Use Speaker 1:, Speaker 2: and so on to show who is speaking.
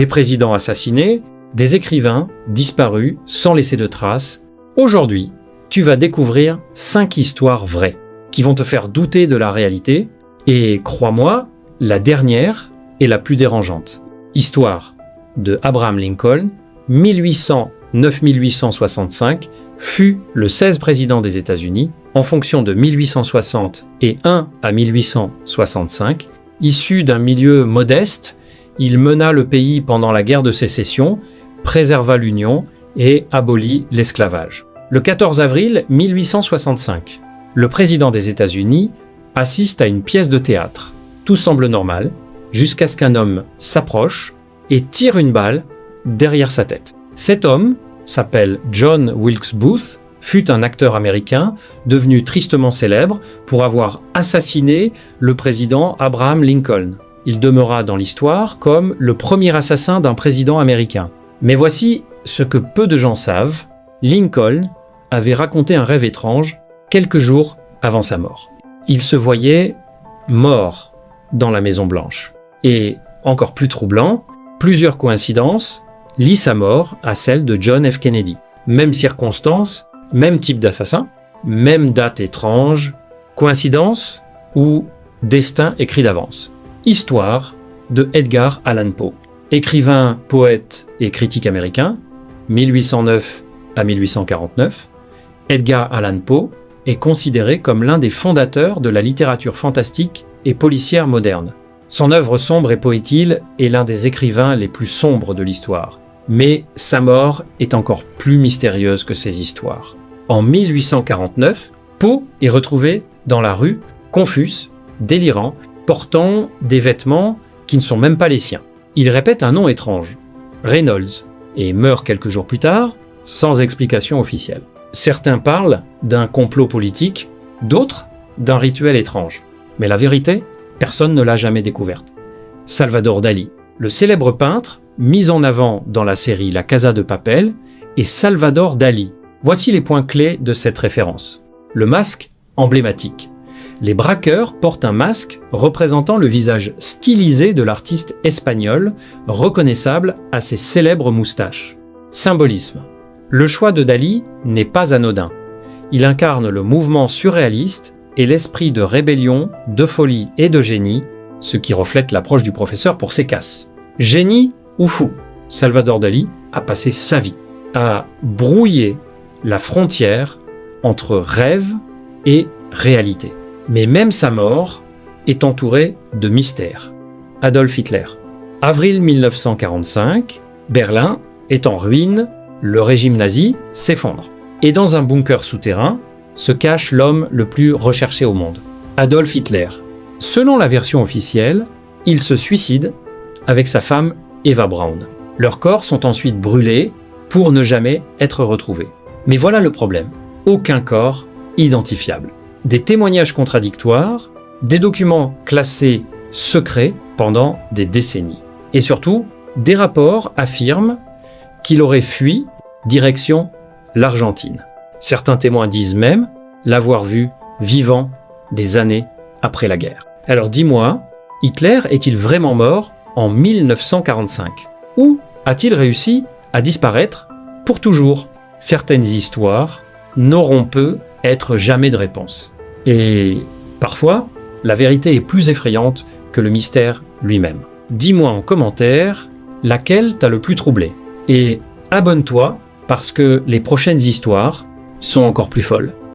Speaker 1: Des présidents assassinés, des écrivains disparus sans laisser de traces. Aujourd'hui, tu vas découvrir 5 histoires vraies qui vont te faire douter de la réalité. Et crois-moi, la dernière est la plus dérangeante. Histoire de Abraham Lincoln, 1800-1865, fut le 16 président des États-Unis, en fonction de 1860 et 1 à 1865. Issu d'un milieu modeste, il mena le pays pendant la guerre de sécession, préserva l'Union et abolit l'esclavage. Le 14 avril 1865, le président des États-Unis assiste à une pièce de théâtre. Tout semble normal, jusqu'à ce qu'un homme s'approche et tire une balle derrière sa tête. Cet homme s'appelle John Wilkes Booth, fut un acteur américain devenu tristement célèbre pour avoir assassiné le président Abraham Lincoln. Il demeura dans l'histoire comme le premier assassin d'un président américain. Mais voici ce que peu de gens savent, Lincoln avait raconté un rêve étrange quelques jours avant sa mort. Il se voyait mort dans la Maison Blanche. Et, encore plus troublant, plusieurs coïncidences lient sa mort à celle de John F. Kennedy. Même circonstances, même type d'assassin, même date étrange, coïncidence ou destin écrit d'avance. Histoire de Edgar Allan Poe, écrivain, poète et critique américain, 1809 à 1849. Edgar Allan Poe est considéré comme l'un des fondateurs de la littérature fantastique et policière moderne. Son œuvre sombre et poétile est l'un des écrivains les plus sombres de l'histoire. Mais sa mort est encore plus mystérieuse que ses histoires. En 1849, Poe est retrouvé dans la rue, confus, délirant, portant des vêtements qui ne sont même pas les siens. Il répète un nom étrange, Reynolds, et meurt quelques jours plus tard, sans explication officielle. Certains parlent d'un complot politique, d'autres d'un rituel étrange. Mais la vérité, personne ne l'a jamais découverte. Salvador Dali, le célèbre peintre mis en avant dans la série La Casa de Papel, est Salvador Dali. Voici les points clés de cette référence. Le masque emblématique. Les braqueurs portent un masque représentant le visage stylisé de l'artiste espagnol, reconnaissable à ses célèbres moustaches. Symbolisme. Le choix de Dali n'est pas anodin. Il incarne le mouvement surréaliste et l'esprit de rébellion, de folie et de génie, ce qui reflète l'approche du professeur pour ses casses. Génie ou fou, Salvador Dali a passé sa vie à brouiller la frontière entre rêve et réalité. Mais même sa mort est entourée de mystères. Adolf Hitler. Avril 1945, Berlin est en ruine, le régime nazi s'effondre. Et dans un bunker souterrain se cache l'homme le plus recherché au monde, Adolf Hitler. Selon la version officielle, il se suicide avec sa femme Eva Braun. Leurs corps sont ensuite brûlés pour ne jamais être retrouvés. Mais voilà le problème, aucun corps identifiable. Des témoignages contradictoires, des documents classés secrets pendant des décennies. Et surtout, des rapports affirment qu'il aurait fui direction l'Argentine. Certains témoins disent même l'avoir vu vivant des années après la guerre. Alors dis-moi, Hitler est-il vraiment mort en 1945 ? Ou a-t-il réussi à disparaître pour toujours ? Certaines histoires n'auront peut-être jamais de réponse. Et parfois, la vérité est plus effrayante que le mystère lui-même. Dis-moi en commentaire laquelle t'a le plus troublé. Et abonne-toi parce que les prochaines histoires sont encore plus folles.